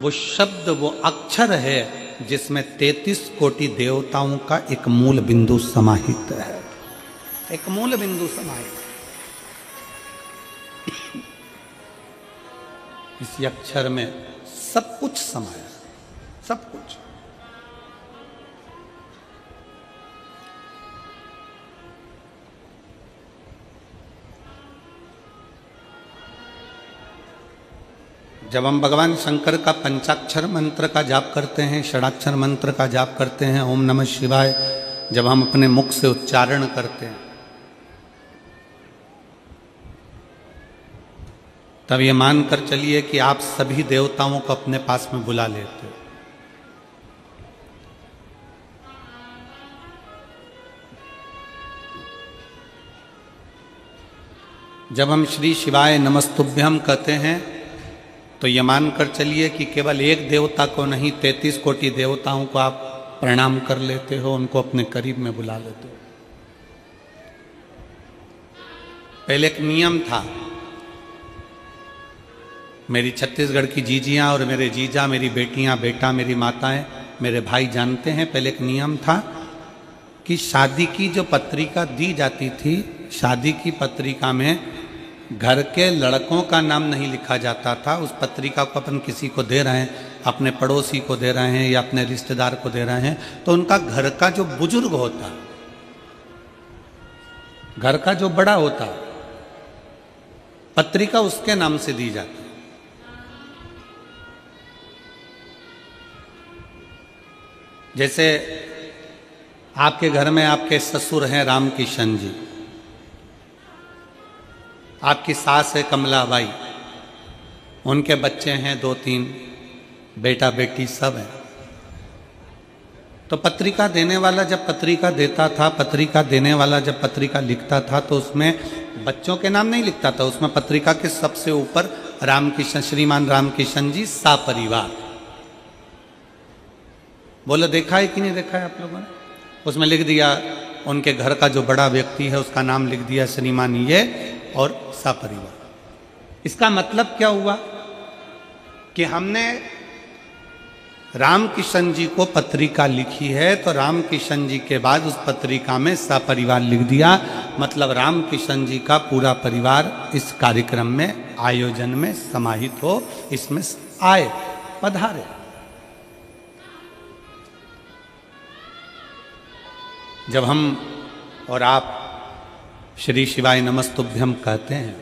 वो शब्द, वो अक्षर है जिसमें 33 कोटि देवताओं का एक मूल बिंदु समाहित है। एक मूल बिंदु समाहित है। इस अक्षर में सब कुछ समाया, सब कुछ। जब हम भगवान शंकर का पंचाक्षर मंत्र का जाप करते हैं, षडाक्षर मंत्र का जाप करते हैं, ओम नमः शिवाय, जब हम अपने मुख से उच्चारण करते हैं, तब ये मानकर चलिए कि आप सभी देवताओं को अपने पास में बुला लेते हो। जब हम श्री शिवाय नमस्तुभ्यम कहते हैं तो ये मानकर चलिए कि केवल एक देवता को नहीं, 33 कोटि देवताओं को आप प्रणाम कर लेते हो, उनको अपने करीब में बुला लेते हो। पहले एक नियम था, मेरी छत्तीसगढ़ की जीजियां और मेरे जीजा, मेरी बेटियां, बेटा, मेरी माताएं, मेरे भाई जानते हैं, पहले एक नियम था कि शादी की जो पत्रिका दी जाती थी, शादी की पत्रिका में घर के लड़कों का नाम नहीं लिखा जाता था। उस पत्रिका को अपन किसी को दे रहे हैं, अपने पड़ोसी को दे रहे हैं या अपने रिश्तेदार को दे रहे हैं, तो उनका घर का जो बुजुर्ग होता, घर का जो बड़ा होता, पत्रिका उसके नाम से दी जाती। जैसे आपके घर में आपके ससुर हैं रामकिशन जी, आपकी सास है कमलाबाई, उनके बच्चे हैं 2-3, बेटा बेटी सब है। तो पत्रिका देने वाला जब पत्रिका देता था, पत्रिका देने वाला जब पत्रिका लिखता था, तो उसमें बच्चों के नाम नहीं लिखता था, उसमें पत्रिका के सबसे ऊपर रामकिशन, श्रीमान रामकिशन जी सापरिवार। बोलो देखा है कि नहीं देखा है आप लोगों ने? उसमें लिख दिया उनके घर का जो बड़ा व्यक्ति है उसका नाम लिख दिया श्रीमान ये और सपरिवार। इसका मतलब क्या हुआ कि हमने रामकिशन जी को पत्रिका लिखी है, तो रामकिशन जी के बाद उस पत्रिका में सपरिवार लिख दिया। मतलब रामकिशन जी का पूरा परिवार इस कार्यक्रम में, आयोजन में समाहित हो, इसमें आए, पधारे। जब हम और आप श्री शिवाय नमस्तुभ्यम कहते हैं,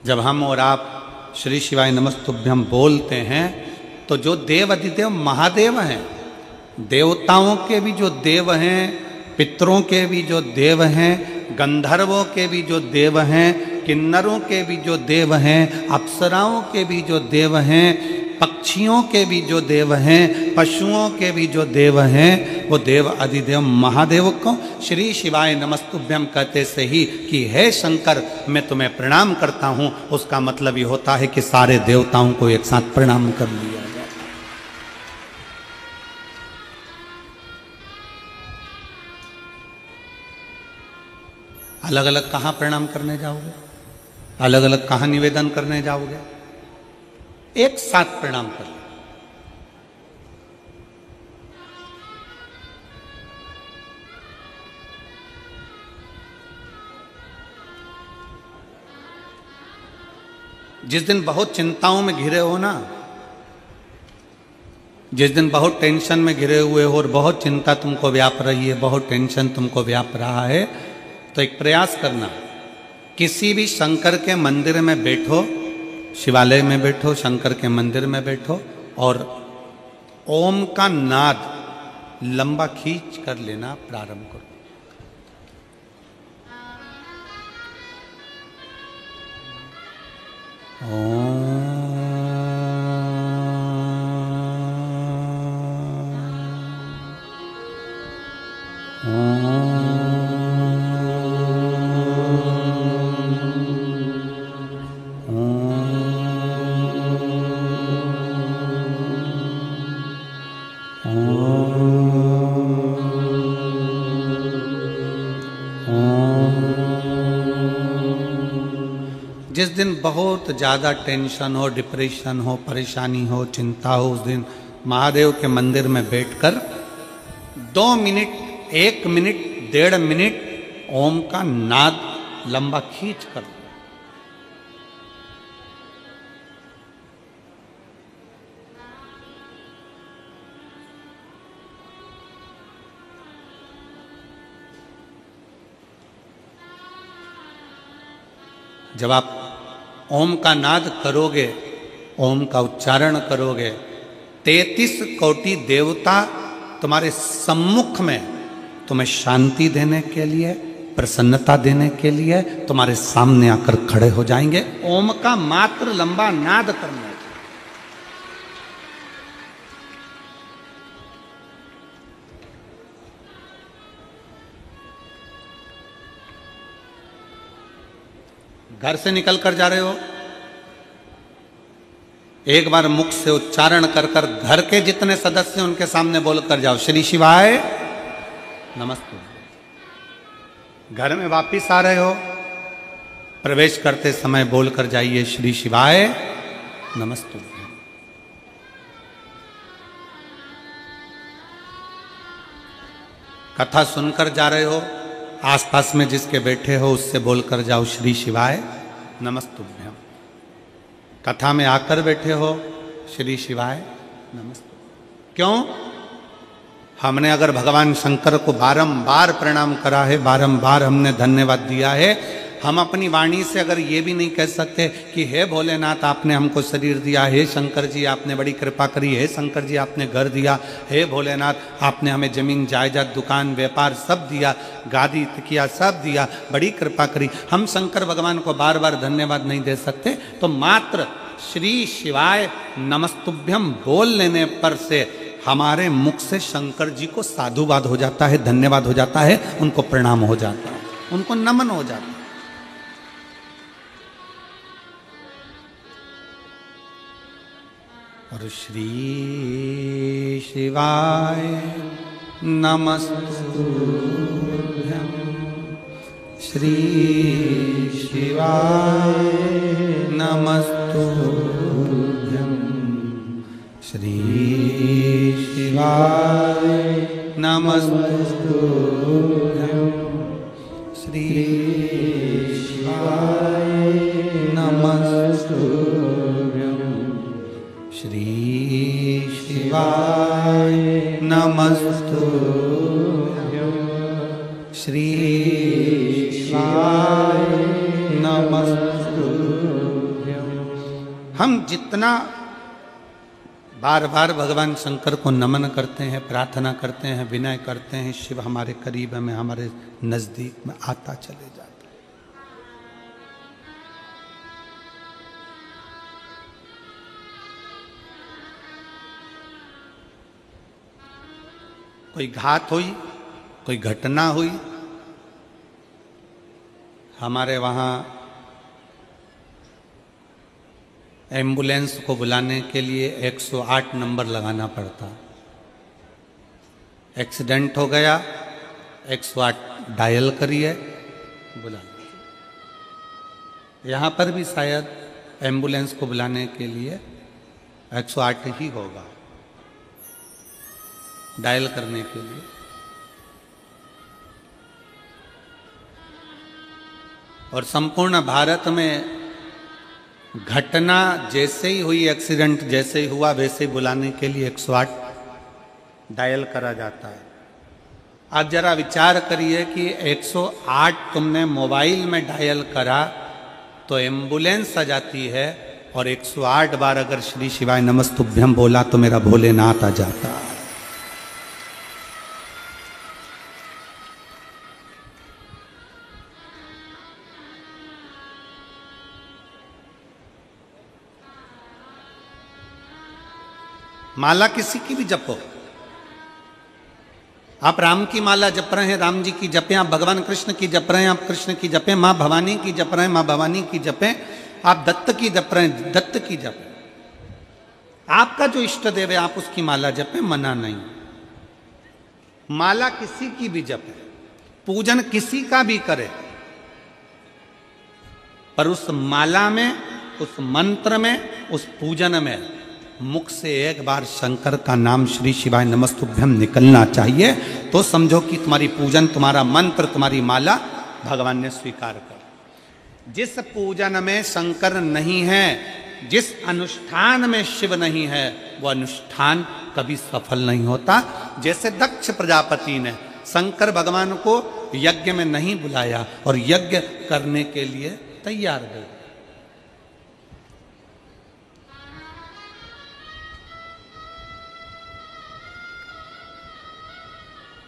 जब हम और आप श्री शिवाय नमस्तुभ्यम बोलते हैं, तो जो देव अधिदेव महादेव हैं, देवताओं के भी जो देव हैं, पितरों के भी जो देव हैं, गंधर्वों के भी जो देव हैं, किन्नरों के भी जो देव हैं, अप्सराओं के भी जो देव हैं, पक्षियों के भी जो देव हैं, पशुओं के भी जो देव हैं, वो देव अधिदेव महादेव को श्री शिवाय नमस्तुभ्यम कहते से ही कि हे शंकर मैं तुम्हें प्रणाम करता हूँ, उसका मतलब ये होता है कि सारे देवताओं को एक साथ प्रणाम कर लिया जाए। अलग अलग कहाँ प्रणाम करने जाओगे? अलग अलग कहाँ निवेदन करने जाओगे? एक साथ प्रणाम कर लो। जिस दिन बहुत चिंताओं में घिरे हो ना, जिस दिन बहुत टेंशन में घिरे हुए हो और बहुत चिंता तुमको व्याप रही है, बहुत टेंशन तुमको व्याप रहा है, तो एक प्रयास करना, किसी भी शंकर के मंदिर में बैठो, शिवालय में बैठो, शंकर के मंदिर में बैठो और ओम का नाद लंबा खींच कर लेना प्रारंभ करो। जिस दिन बहुत ज़्यादा टेंशन हो, डिप्रेशन हो, परेशानी हो, चिंता हो, उस दिन महादेव के मंदिर में बैठकर 2 मिनट, 1 मिनट, 1.5 मिनट ओम का नाद लंबा खींच कर लो। जब आप ओम का नाद करोगे, ओम का उच्चारण करोगे, 33 कोटि देवता तुम्हारे सम्मुख में तुम्हें शांति देने के लिए, प्रसन्नता देने के लिए तुम्हारे सामने आकर खड़े हो जाएंगे। ओम का मात्र लंबा नाद करना। घर से निकल कर जा रहे हो, एक बार मुख से उच्चारण कर कर घर के जितने सदस्य उनके सामने बोल कर जाओ, श्री शिवाय नमस्ते। घर में वापिस आ रहे हो, प्रवेश करते समय बोल कर जाइए, श्री शिवाय नमस्ते। कथा सुनकर जा रहे हो, आसपास में जिसके बैठे हो उससे बोलकर जाओ, श्री शिवाय नमस्तुभ्यम। कथा में आकर बैठे हो, श्री शिवाय नमस्ते। क्यों? हमने अगर भगवान शंकर को बारंबार प्रणाम करा है, बारंबार हमने धन्यवाद दिया है, हम अपनी वाणी से अगर ये भी नहीं कह सकते कि हे भोलेनाथ आपने हमको शरीर दिया, हे शंकर जी आपने बड़ी कृपा करी, हे शंकर जी आपने घर दिया, हे भोलेनाथ आपने हमें जमीन जायदाद दुकान व्यापार सब दिया, गादी तकिया सब दिया, बड़ी कृपा करी, हम शंकर भगवान को बार बार धन्यवाद नहीं दे सकते, तो मात्र श्री शिवाय नमस्तुभ्यम बोल लेने पर से हमारे मुख से शंकर जी को साधुवाद हो जाता है, धन्यवाद हो जाता है, उनको प्रणाम हो जाता है, उनको नमन हो जाता है। और श्री शिवाय नमस्तुभ्यं, श्री शिवाय नमस्तुभ्यं, श्री शिवाय नमस्तुभ्यं, श्री शिवाय नमस्तुभ्यं, श्री शिवाय नमस्तुभ्यं, श्री शिवाय नमस्तुभ्यं। हम जितना बार बार भगवान शंकर को नमन करते हैं, प्रार्थना करते हैं, विनय करते हैं, शिव हमारे करीब में, हमारे नजदीक में आता चले जाता है। कोई घात हुई, कोई घटना हुई, हमारे वहाँ एम्बुलेंस को बुलाने के लिए 108 नंबर लगाना पड़ता। एक्सीडेंट हो गया, 108 डायल करिए, बुला। यहाँ पर भी शायद एम्बुलेंस को बुलाने के लिए 108 ही होगा डायल करने के लिए। और संपूर्ण भारत में घटना जैसे ही हुई, एक्सीडेंट जैसे ही हुआ, वैसे ही बुलाने के लिए 108 डायल करा जाता है। आप जरा विचार करिए कि 108 तुमने मोबाइल में डायल करा तो एम्बुलेंस आ जाती है, और 108 बार अगर श्री शिवाय नमस्तुभ्यम बोला तो मेरा भोलेनाथ आ जाता है। माला किसी की भी जपो, आप राम की माला जप रहे हैं, राम जी की जपें, आप भगवान कृष्ण की जप रहे हैं, आप कृष्ण की जपें, माँ भवानी की जप रहे हैं, माँ भवानी की जपें, आप दत्त की जप रहे हैं, दत्त की जपें। आपका जो इष्ट देव है आप उसकी माला जपें, मना नहीं। माला किसी की भी जपें, पूजन किसी का भी करे, पर उस माला में, उस मंत्र में, उस पूजन में मुख से एक बार शंकर का नाम श्री शिवाय नमस्तुभ्यम निकलना चाहिए, तो समझो कि तुम्हारी पूजन, तुम्हारा मंत्र, तुम्हारी माला भगवान ने स्वीकार कर। जिस पूजन में शंकर नहीं है, जिस अनुष्ठान में शिव नहीं है, वो अनुष्ठान कभी सफल नहीं होता। जैसे दक्ष प्रजापति ने शंकर भगवान को यज्ञ में नहीं बुलाया और यज्ञ करने के लिए तैयार गए।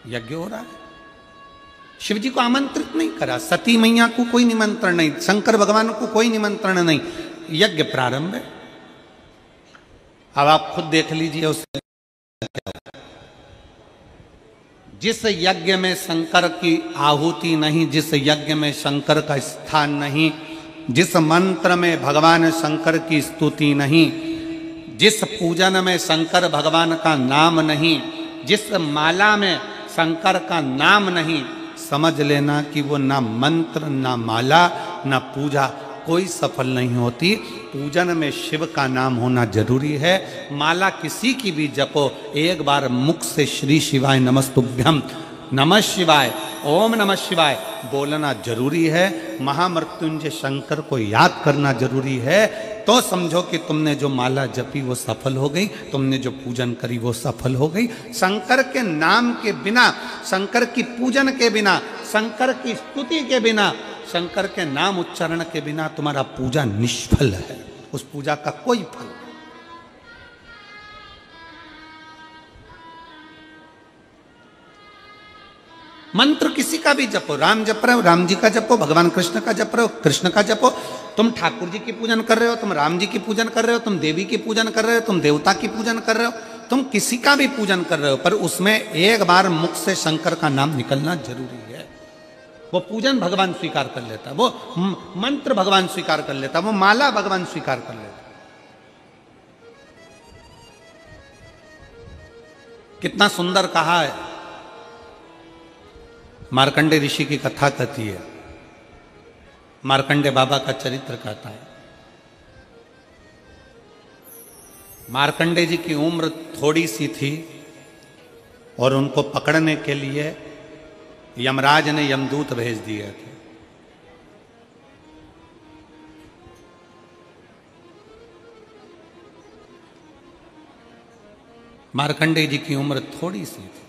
यज्ञ हो रहा है, शिव जी को आमंत्रित नहीं करा, सती मैया को कोई निमंत्रण नहीं, शंकर भगवान को कोई निमंत्रण नहीं, यज्ञ प्रारंभ है। अब आप खुद देख लीजिए उस जिस यज्ञ में शंकर की आहुति नहीं, जिस यज्ञ में शंकर का स्थान नहीं, जिस मंत्र में भगवान शंकर की स्तुति नहीं, जिस पूजन में शंकर भगवान का नाम नहीं, जिस माला में शंकर का नाम नहीं, समझ लेना कि वो ना मंत्र, ना माला, ना पूजा कोई सफल नहीं होती। पूजन में शिव का नाम होना जरूरी है। माला किसी की भी जपो, एक बार मुख से श्री शिवाय नमस्तुभ्यम, नमः शिवाय, ओम नमः शिवाय बोलना जरूरी है। महामृत्युंजय शंकर को याद करना जरूरी है, तो समझो कि तुमने जो माला जपी वो सफल हो गई, तुमने जो पूजन करी वो सफल हो गई। शंकर के नाम के बिना, शंकर की पूजन के बिना, शंकर की स्तुति के बिना, शंकर के नाम उच्चारण के बिना तुम्हारा पूजा निष्फल है, उस पूजा का कोई फल नहीं। मंत्र किसी का भी जपो, राम जप रहे हो राम जी का जपो, भगवान कृष्ण का जप रहे हो कृष्ण का जपो। तुम ठाकुर जी की पूजन कर रहे हो, तुम राम जी की पूजन कर रहे हो, तुम देवी की पूजन कर रहे हो, तुम देवता की पूजन कर रहे हो, तुम किसी का भी पूजन कर रहे हो, पर उसमें एक बार मुख से शंकर का नाम निकलना जरूरी है। वो पूजन भगवान स्वीकार कर लेता, वो मंत्र भगवान स्वीकार कर लेता, वो माला भगवान स्वीकार कर लेता। कितना सुंदर कहा है, मार्कंडे ऋषि की कथा कहती है, मार्कंडे बाबा का चरित्र कहता है। मार्कंडे जी की उम्र थोड़ी सी थी और उनको पकड़ने के लिए यमराज ने यमदूत भेज दिए थे। मार्कंडे जी की उम्र थोड़ी सी थी,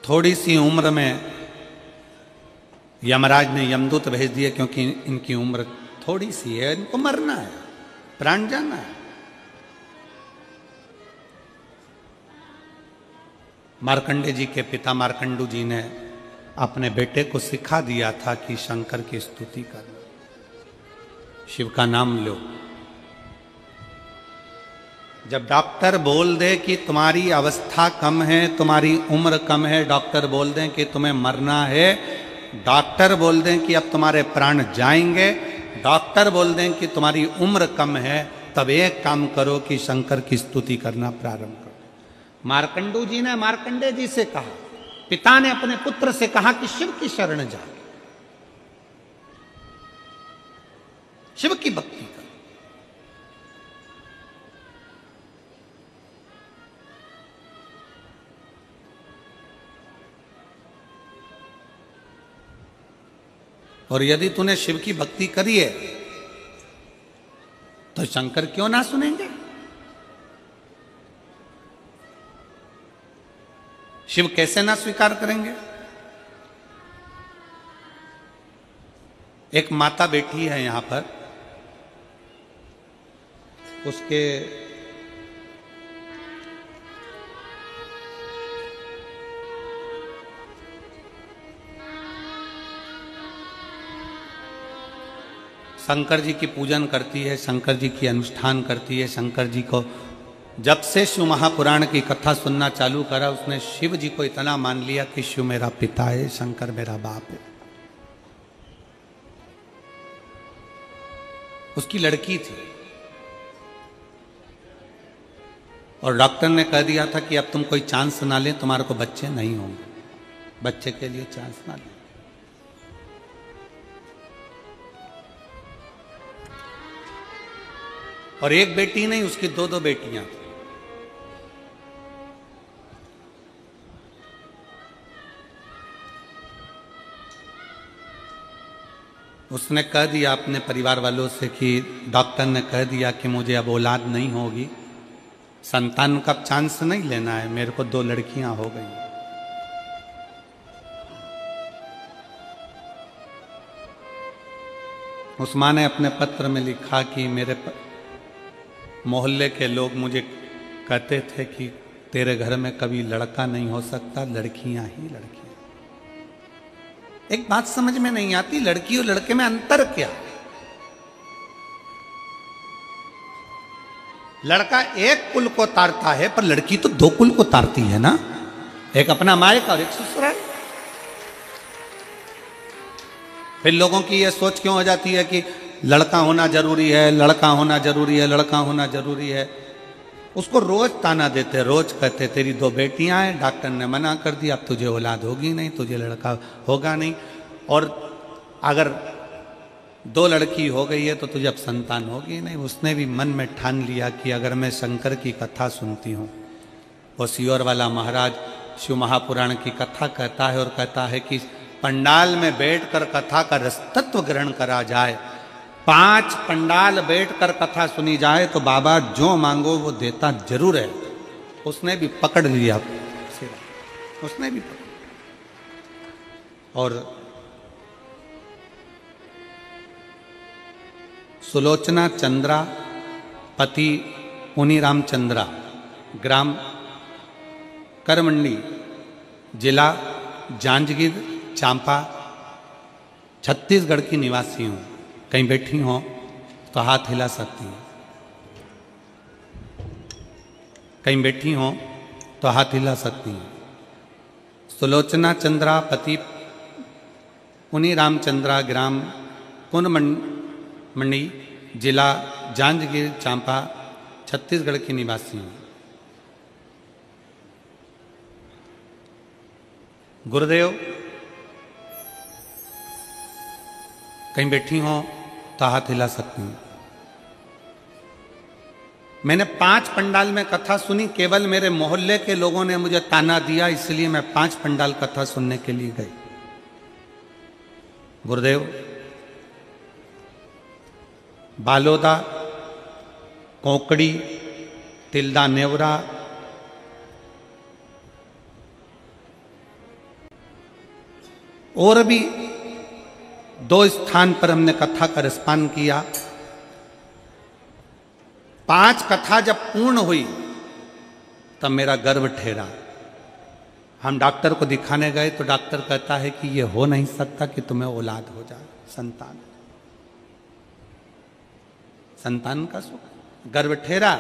थोड़ी सी उम्र में यमराज ने यमदूत भेज दिए, क्योंकि इनकी उम्र थोड़ी सी है, इनको मरना है, प्राण जाना है। मार्कंडे जी के पिता मार्कंडू जी ने अपने बेटे को सिखा दिया था कि शंकर की स्तुति करना, शिव का नाम लो। जब डॉक्टर बोल दे कि तुम्हारी अवस्था कम है, तुम्हारी उम्र कम है, डॉक्टर बोल दें कि तुम्हें मरना है, डॉक्टर बोल दें कि अब तुम्हारे प्राण जाएंगे, डॉक्टर बोल दें कि तुम्हारी उम्र कम है, तब एक काम करो कि शंकर की स्तुति करना प्रारंभ करो। मार्कंडू जी ने मार्कंडे जी से कहा, पिता ने अपने पुत्र से कहा कि शिव की शरण जा, शिव की भक्ति कर। और यदि तूने शिव की भक्ति करी है तो शंकर क्यों ना सुनेंगे? शिव कैसे ना स्वीकार करेंगे? एक माता बैठी है यहां पर, उसके शंकर जी की पूजन करती है, शंकर जी की अनुष्ठान करती है। शंकर जी को जब से शिव महापुराण की कथा सुनना चालू करा, उसने शिव जी को इतना मान लिया कि शिव मेरा पिता है, शंकर मेरा बाप है। उसकी लड़की थी, और डॉक्टर ने कह दिया था कि अब तुम कोई चांस ना ले, तुम्हारे को बच्चे नहीं होंगे, बच्चे के लिए चांस ना ले। और एक बेटी नहीं, उसकी दो दो बेटियां थी। उसने कह दिया अपने परिवार वालों से कि डॉक्टर ने कह दिया कि मुझे अब औलाद नहीं होगी, संतान का चांस नहीं लेना है, मेरे को 2 लड़कियां हो गई। उस माँ ने अपने पत्र में लिखा कि मेरे मोहल्ले के लोग मुझे कहते थे कि तेरे घर में कभी लड़का नहीं हो सकता, लड़कियां ही लड़कियां। एक बात समझ में नहीं आती, लड़की और लड़के में अंतर क्या? लड़का एक कुल को तारता है, पर लड़की तो 2 कुल को तारती है ना, एक अपना मायका और एक ससुराल। फिर लोगों की यह सोच क्यों हो जाती है कि लड़का होना जरूरी है, लड़का होना जरूरी है, लड़का होना जरूरी है। उसको रोज ताना देते, रोज कहते तेरी 2 बेटियां हैं, डॉक्टर ने मना कर दिया, अब तुझे औलाद होगी नहीं, तुझे लड़का होगा नहीं। और अगर 2 लड़की हो गई है तो तुझे अब संतान होगी नहीं। उसने भी मन में ठान लिया कि अगर मैं शंकर की कथा सुनती हूँ, वो सियोर वाला महाराज शिव महापुराण की कथा कहता है, और कहता है कि पंडाल में बैठकर कथा का रसतत्व ग्रहण करा जाए, 5 पंडाल बैठकर कथा सुनी जाए तो बाबा जो मांगो वो देता जरूर है। उसने भी पकड़ लिया, उसने भी पकड़। और सुलोचना चंद्रा पति पुनी रामचंद्रा, ग्राम करमंडी, जिला जांजगीर चांपा, छत्तीसगढ़ की निवासी हूँ। कहीं बैठी हो तो हाथ हिला सकती हैं, कहीं बैठी हो तो हाथ हिला सकती हैं। सुलोचना चंद्रा पति पुनी रामचंद्रा, ग्राम कुनमंडी, जिला जांजगीर चांपा, छत्तीसगढ़ की निवासी हूँ। गुरुदेव, कहीं बैठी हो तो हाथ हिला सकती हूँ। मैंने 5 पंडाल में कथा सुनी, केवल मेरे मोहल्ले के लोगों ने मुझे ताना दिया, इसलिए मैं 5 पंडाल कथा सुनने के लिए गई। गुरुदेव, बालोदा, कोंकड़ी, तिल्दा नेवरा, और भी 2 स्थान पर हमने कथा का रसपान किया। 5 कथा जब पूर्ण हुई तब मेरा गर्व ठहरा। हम डॉक्टर को दिखाने गए तो डॉक्टर कहता है कि ये हो नहीं सकता कि तुम्हें औलाद हो जाए, संतान। संतान का सुख, गर्व ठहरा।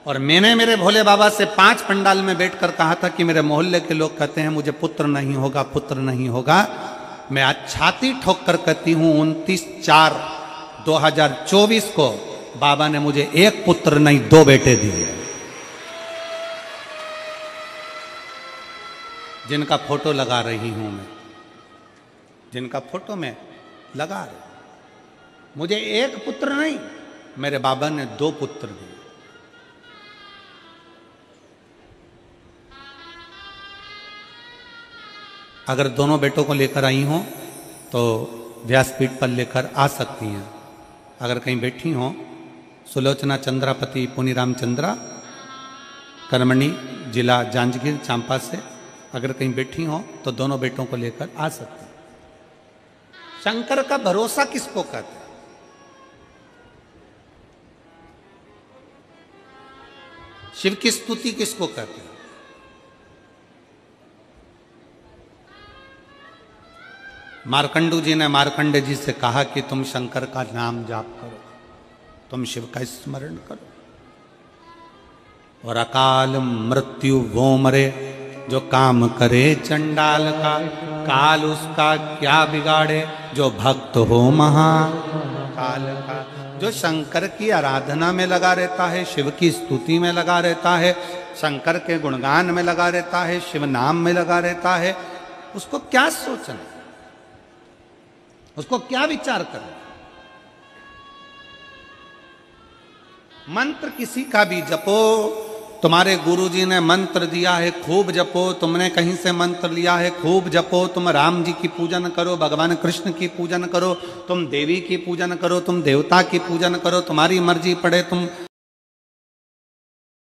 और मैंने मेरे भोले बाबा से 5 पंडाल में बैठकर कहा था कि मेरे मोहल्ले के लोग कहते हैं मुझे पुत्र नहीं होगा, पुत्र नहीं होगा। मैं आज छाती ठोक कर कहती हूं 29/4/2024 को बाबा ने मुझे 1 पुत्र नहीं 2 बेटे दिए, जिनका फोटो लगा रही हूं मैं, जिनका फोटो मैं लगा रही। मुझे 1 पुत्र नहीं, मेरे बाबा ने 2 पुत्र दिए। अगर दोनों बेटों को लेकर आई हो तो व्यासपीठ पर लेकर आ सकती हैं। अगर कहीं बैठी हो, सुलोचना चंद्रापति पुनी रामचंद्रा, करमणी, जिला जांजगीर चांपा से अगर कहीं बैठी हो तो दोनों बेटों को लेकर आ सकती हैं। शंकर का भरोसा किसको कहते हैं? शिव की स्तुति किसको कहते हैं? मार्कंडू जी ने मार्कंडे जी से कहा कि तुम शंकर का नाम जाप करो, तुम शिव का स्मरण करो, और अकाल मृत्यु वो मरे जो काम करे चंडाल का, काल उसका क्या बिगाड़े जो भक्त हो महाकाल का। जो शंकर की आराधना में लगा रहता है, शिव की स्तुति में लगा रहता है, शंकर के गुणगान में लगा रहता है, शिव नाम में लगा रहता है, उसको क्या सोचना, उसको क्या विचार करना। मंत्र किसी का भी जपो, तुम्हारे गुरुजी ने मंत्र दिया है खूब जपो, तुमने कहीं से मंत्र लिया है खूब जपो, तुम राम जी की पूजन करो, भगवान कृष्ण की पूजन करो, तुम देवी की पूजन करो, तुम देवता की पूजन करो, तुम्हारी मर्जी पड़े तुम